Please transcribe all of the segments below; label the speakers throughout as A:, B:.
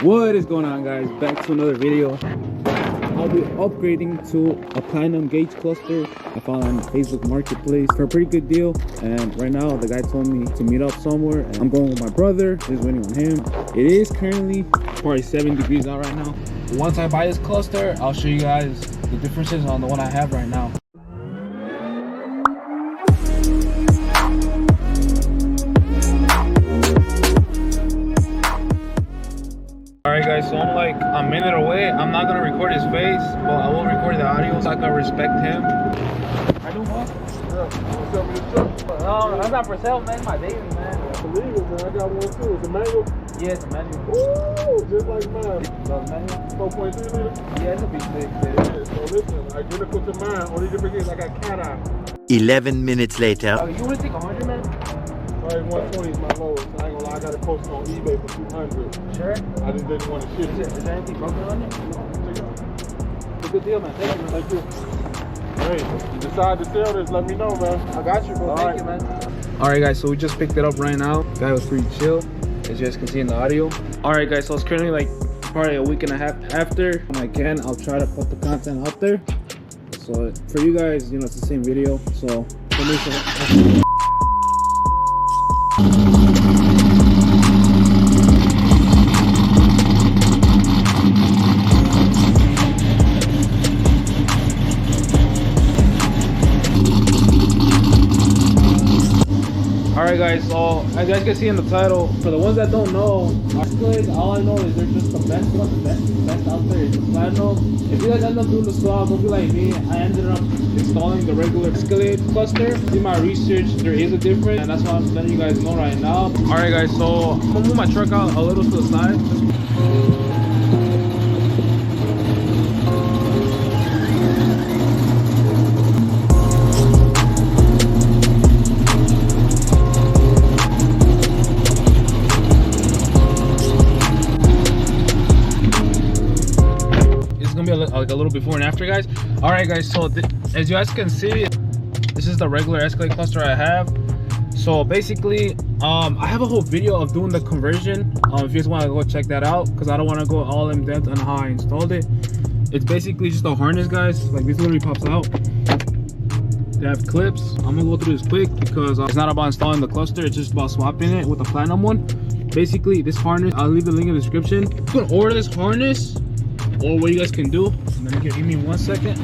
A: What is going on, guys? Back to another video. I'll be upgrading to a platinum gauge cluster I found on Facebook Marketplace for a pretty good deal. And right now the guy told me to meet up somewhere, and I'm going with my brother. Just waiting on him. It is currently probably 7 degrees out right now. Once I buy this cluster, I'll show you guys the differences on the one I have right now. Alright guys, so I'm like a minute away. I'm not gonna record his face, but I will record the audio so I can respect him. I do what? No, that's not for sale, man. It's my baby, man.
B: I believe it, man. I got one too. It's a manual?
A: Yeah, it's a manual.
B: Ooh, just like mine.
A: So it's manual?
B: 4.3 liter?
A: Yeah, it's a big stick.
B: Yeah, so listen, identical to mine. Only difference is I got cat eye.
C: 11 minutes later.
A: Oh, you wanna take 100, man?
B: Probably 120 is my lowest. I ain't gonna lie, I got it posted on eBay for 200.
A: Sure?
B: I just didn't want to shit it.
A: Is there anything broken on it?
B: No, check it out.
A: It's a good deal, man. Thank you, man.
B: Thank you. Hey, you decide to sell this, let me know, man.
A: I got you, bro.
B: All
A: Thank
B: right.
A: you, man. Alright guys, so we just picked it up right now. Guy was pretty chill, as you guys can see in the audio. Alright guys, so it's currently like probably a week and a half after. When I can, I'll try to put the content out there. So for you guys, you know, it's the same video. So alright guys, so as you guys can see in the title, for the ones that don't know, Escalade, all I know is they're just the best one, the best out there is the platinum. If you guys end up doing the swap, don't be like me. I ended up installing the regular Escalade cluster. Do my research, there is a difference, and that's why I'm letting you guys know right now. Alright guys, so I'm gonna move my truck out a little to the side. Like a little before and after, guys. All right guys, so as you guys can see, this is the regular Escalade cluster I have. So basically I have a whole video of doing the conversion. If you guys want to go check that out, because I don't want to go all in depth on how I installed it. It's basically just a harness, guys. Like this literally pops out. They have clips. I'm gonna go through this quick because it's not about installing the cluster, it's just about swapping it with the platinum one. Basically this harness, I'll leave the link in the description. You can order this harness, or what you guys can do, and then give me 1 second.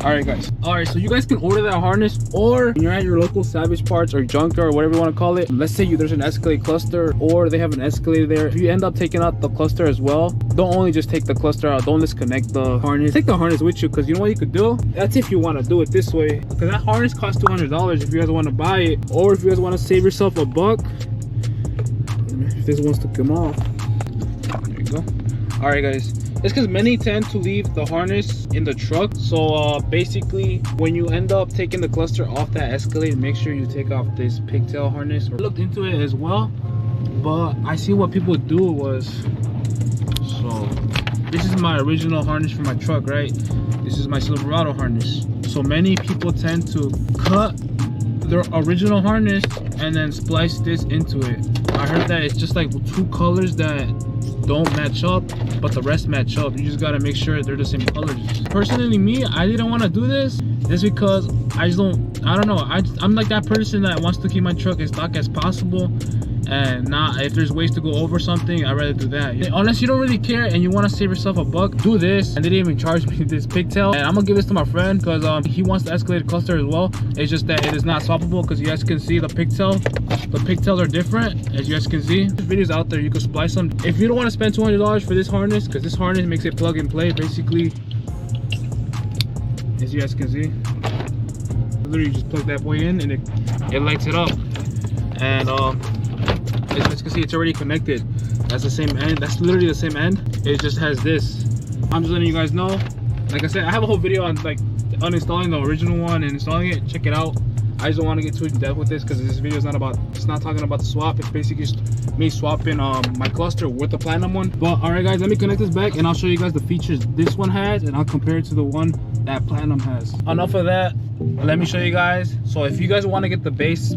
A: Alright guys, alright, so you guys can order that harness, or when you're at your local Savage Parts or Junker or whatever you want to call it, let's say there's an Escalade cluster or they have an Escalade there. If you end up taking out the cluster as well, don't only just take the cluster out, don't disconnect the harness. Take the harness with you, because you know what you could do? That's if you want to do it this way, because that harness costs $200 if you guys want to buy it, or if you guys want to save yourself $1. If this wants to come off, there you go. All right guys, it's because many tend to leave the harness in the truck. So basically when you end up taking the cluster off that Escalade, make sure you take off this pigtail harness. I looked into it as well, but I see what people do was, so this is my original harness for my truck, right? This is my Silverado harness. So many people tend to cut their original harness and then splice this into it. I heard that it's just like 2 colors that don't match up, but the rest match up. You just gotta make sure they're the same colors. Personally, me, I didn't want to do this just because I don't know, I'm like that person that wants to keep my truck as stock as possible, and not, if there's ways to go over something, I'd rather do that. Unless you don't really care and you want to save yourself $1, do this. And they didn't even charge me this pigtail, and I'm gonna give this to my friend because he wants the Escalade cluster as well. It's just that it is not swappable, because you guys can see the pigtails are different, as you guys can see. There's videos out there, you can splice them. If you don't want to spend $200 for this harness, because this harness makes it plug and play basically, as you guys can see, literally just plug that boy in and it lights it up. And as you guys can see, it's already connected. That's the same end, that's literally the same end. It just has this. I'm just letting you guys know. Like I said, I have a whole video on like uninstalling the original one and installing it. Check it out. I just don't want to get too in depth with this because this video is not talking about the swap. It's basically just me swapping my cluster with the platinum one. But all right guys, let me connect this back and I'll show you guys the features this one has, and I'll compare it to the one that platinum has. Enough of that, let me show you guys. So if you guys want to get the base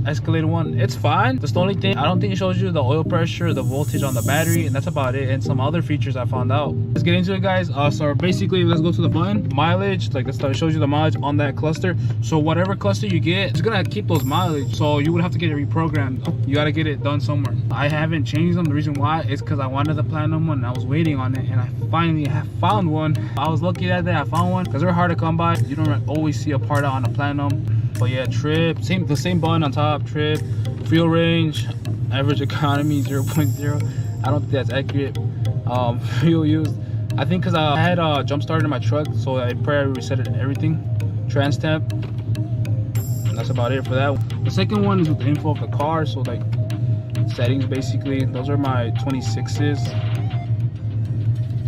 A: Escalade one, it's fine. That's the only thing. I don't think it shows you the oil pressure, the voltage on the battery, and that's about it, and some other features I found out. Let's get into it, guys. So basically, let's go to the button. Mileage, like it shows you the mileage on that cluster. So whatever cluster you get, it's gonna keep those mileage, so you would have to get it reprogrammed. You got to get it done somewhere. I haven't changed them. The reason why is because I wanted the platinum one and I was waiting on it, and I finally have found one. I was lucky that day I found one, because they're hard to come by. You don't always see a part out on a platinum. But yeah, trip, the same button on top, trip, fuel range, average economy 0.0. I don't think that's accurate. Fuel used, I think because I had jump started in my truck, so I probably reset it and everything. Trans temp, that's about it for that. The second one is with the info of the car, so like settings basically. Those are my 26s.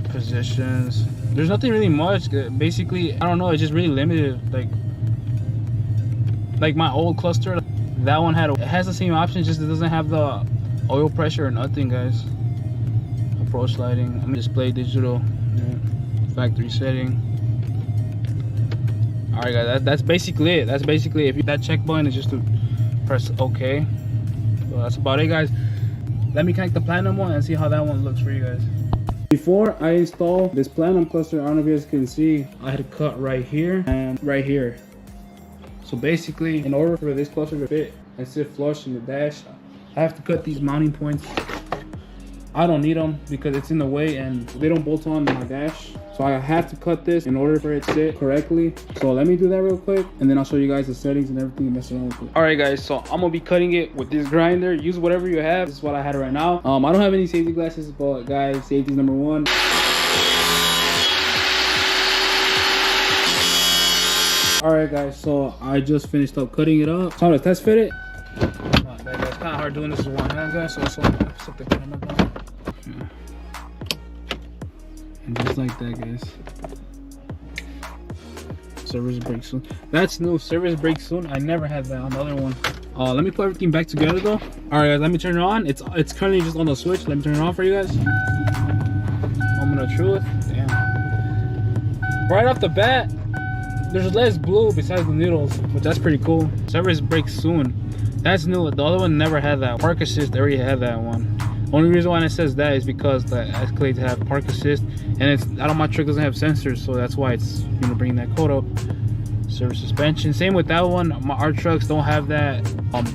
A: Positions, there's nothing really much. Basically, I don't know, it's just really limited. Like my old cluster, that one it has the same options, just it doesn't have the oil pressure or nothing, guys. Approach lighting, display digital, yeah. Factory setting. All right, guys, that's basically it. That's basically it. That check button is just to press OK. So that's about it, guys. Let me connect the platinum one and see how that one looks for you guys. Before I install this platinum cluster, I don't know if you guys can see, I had to cut right here and right here. So basically, in order for this cluster to fit and sit flush in the dash, I have to cut these mounting points. I don't need them because it's in the way and they don't bolt on my dash. So I have to cut this in order for it to sit correctly. So let me do that real quick, and then I'll show you guys the settings and everything and mess around with it. All right, guys, so I'm gonna be cutting it with this grinder. Use whatever you have. This is what I had right now. I don't have any safety glasses, but guys, safety is number one. All right, guys, so I just finished up cutting it up. So I'm gonna test fit it. That's kind of hard doing this with one hand, guys. So I'm gonna set the camera down. Yeah. And just like that, guys. Service break soon. That's new. Service break soon. I never had that on the other one. Let me put everything back together though. All right, guys, let me turn it on. It's currently just on the switch. Let me turn it on for you guys. Moment of truth. Damn. Right off the bat, there's less blue besides the needles, but that's pretty cool. Service break soon. That's new. The other one never had that. Park assist already had that one. Only reason why it says that is because the Escalades have park assist, and it's out of my truck doesn't have sensors, so that's why it's bringing that code up. Service suspension, same with that one. Our trucks don't have that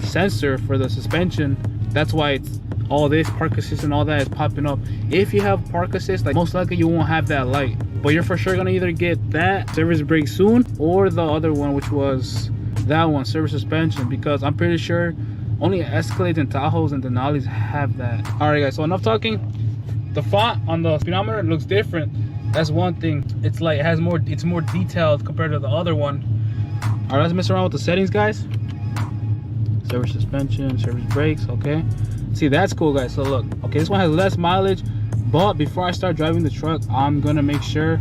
A: sensor for the suspension. That's why it's all this park assist and all that is popping up. If you have park assist, like most likely you won't have that light, but you're for sure gonna either get that service break soon or the other one, which was that one, service suspension, because I'm pretty sure only Escalades and Tahoes and Denali's have that. All right, guys, so enough talking. The font on the speedometer looks different. That's one thing. It's like it's more detailed compared to the other one. All right, let's mess around with the settings, guys. Service suspension, service brakes, okay. See, that's cool, guys. So look, okay, this one has less mileage, but before I start driving the truck, I'm gonna make sure,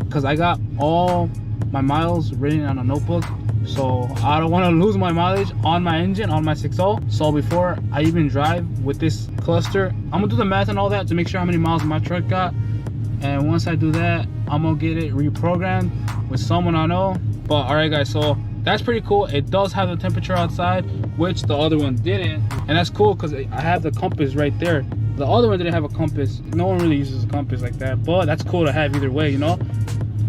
A: because I got all my miles written on a notebook, so I don't want to lose my mileage on my engine, on my 6.0. So before I even drive with this cluster, I'm gonna do the math and all that to make sure how many miles my truck got. And once I do that, I'm gonna get it reprogrammed with someone I know. But all right, guys, so that's pretty cool. It does have the temperature outside, which the other one didn't, and that's cool because I have the compass right there. The other one didn't have a compass. No one really uses a compass like that, but that's cool to have either way, you know.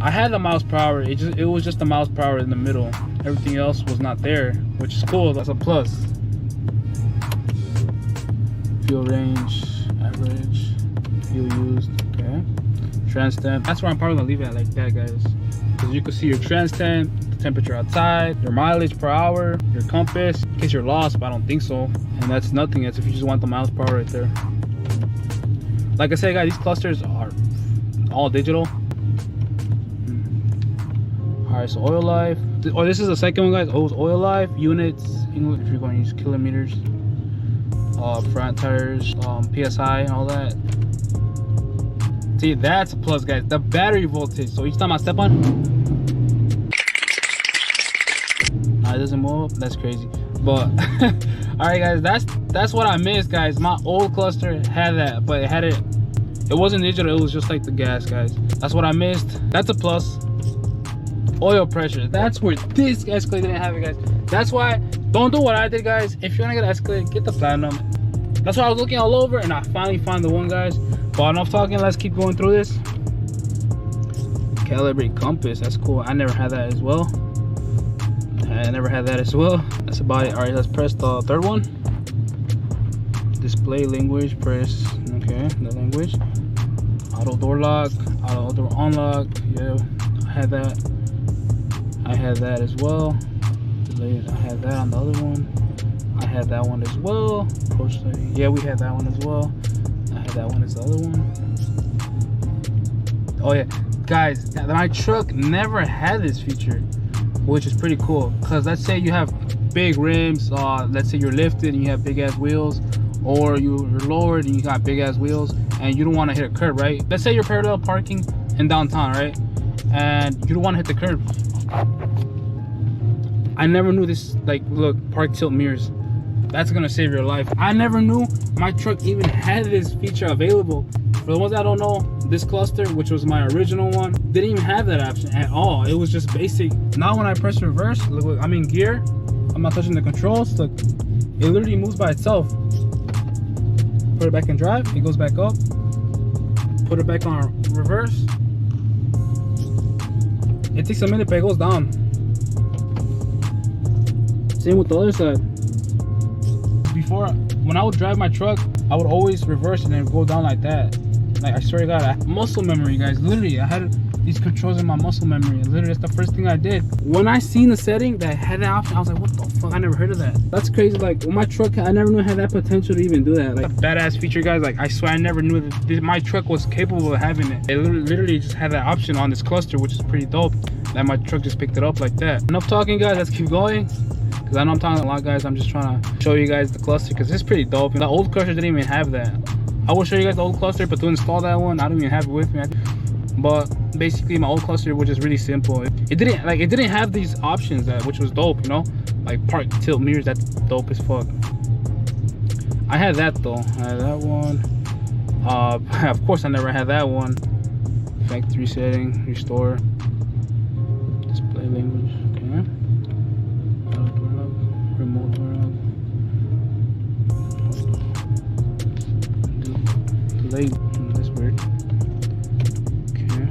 A: I had the miles per hour. It was just the miles per hour in the middle. Everything else was not there, which is cool. That's a plus. Fuel range, average, fuel used, okay. Trans temp. That's where I'm probably gonna leave it at like that, guys, because you can see your trans temp, the temperature outside, your mileage per hour, your compass, in case you're lost, but I don't think so. And that's nothing. That's if you just want the miles per hour right there. Like I said, guys, these clusters are all digital. All right, so oil life. Oh, this is the second one, guys. Oh, oil life, units, English, if you're going to use kilometers, front tires, PSI and all that. See, that's a plus, guys. The battery voltage. So each time I step on, it doesn't move. That's crazy. But all right, guys, that's what I missed, guys. My old cluster had that, but it wasn't digital. It was just like the gas, guys. That's what I missed. That's a plus. Oil pressure, that's where this Escalade didn't have it, guys. That's why Don't do what I did, guys. If you want to get an Escalade, get the Platinum. That's why I was looking all over and I finally found the one, guys. But enough talking, let's keep going through this. Calibrate compass, that's cool. I never had that as well. That's about it. All right, let's press the third one. Display language, press, okay, the language. Auto door lock, auto door unlock. Yeah, I had that as well. I had that on the other one. I had that one as well. Yeah, we had that one as well. I had that one as the other one. Oh yeah, guys, my truck never had this feature, which is pretty cool. Cause let's say you have big rims, let's say you're lifted and you have big ass wheels, or you're lowered and you got big ass wheels and you don't want to hit a curb, right? Let's say you're parallel parking in downtown, right? And you don't want to hit the curb. I never knew this, like, look, park tilt mirrors. That's gonna save your life. I never knew my truck even had this feature available. For the ones that don't know, this cluster, which was my original one, didn't even have that option at all. It was just basic. Now when I press reverse, look, I'm in gear. I'm not touching the controls. Look, it literally moves by itself. Put it back in drive, it goes back up. Put it back on reverse. It takes a minute, but it goes down. Same with the other side. Before, when I would drive my truck, I would always reverse and then go down like that. Like, I swear to God, I had muscle memory, guys. Literally, I had these controls in my muscle memory. Literally, that's the first thing I did. When I seen the setting that had that option, I was like, what the fuck? I never heard of that. That's crazy. Like, with my truck, I never knew it had that potential to even do that. Like, a badass feature, guys. Like, I swear I never knew that my truck was capable of having it. It literally just had that option on this cluster, which is pretty dope. That my truck just picked it up like that. Enough talking, guys. Let's keep going. Because I know I'm talking a lot, guys. I'm just trying to show you guys the cluster because it's pretty dope. The old cluster didn't even have that. I will show you guys the old cluster, but to install that one, I don't even have it with me. But basically, my old cluster was just really simple. It didn't have these options, which was dope, you know, like park tilt mirrors. That's dope as fuck. I had that though. I had that one. Of course, I never had that one. Factory setting, restore, display language. Okay. Remote door lock. Delay. That's weird. Okay.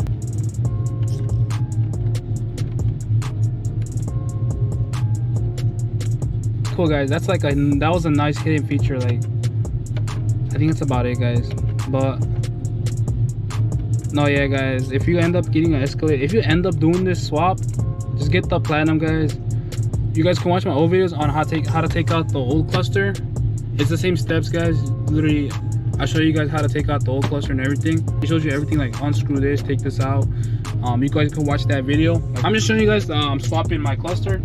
A: Cool, guys. That's like that was a nice hidden feature. Like, I think that's about it, guys. But no, yeah, guys. If you end up getting an Escalade, if you end up doing this swap, just get the Platinum, guys. You guys can watch my old videos on how to take out the old cluster. It's the same steps, guys. Literally, I show you guys how to take out the old cluster and everything. It shows you everything, like unscrew this, take this out. You guys can watch that video. I'm just showing you guys I'm swapping my cluster.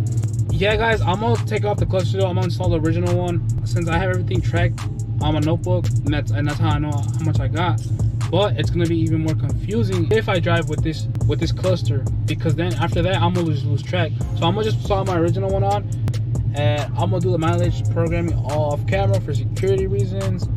A: Yeah, guys, I'm gonna take off the cluster though. I'm gonna install the original one since I have everything tracked on my notebook, and that's how I know how much I got. But it's gonna be even more confusing if I drive with this cluster, because then after that I'm gonna lose track. So I'm gonna just install my original one on, and I'm gonna do the mileage programming all off camera for security reasons.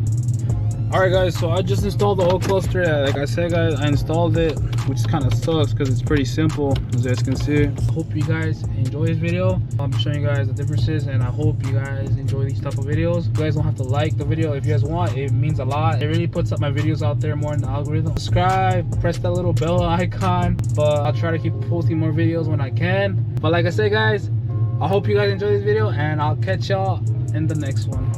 A: All right, guys, so I just installed the old cluster. Like I said, guys, I installed it, which kind of sucks because it's pretty simple, as you guys can see. I hope you guys enjoy this video. I'm showing you guys the differences, and I hope you guys enjoy these type of videos. You guys don't have to like the video. If you guys want, it means a lot. It really puts up my videos out there more in the algorithm. Subscribe, press that little bell icon. But I'll try to keep posting more videos when I can. But like I said, guys, I hope you guys enjoy this video, and I'll catch y'all in the next one.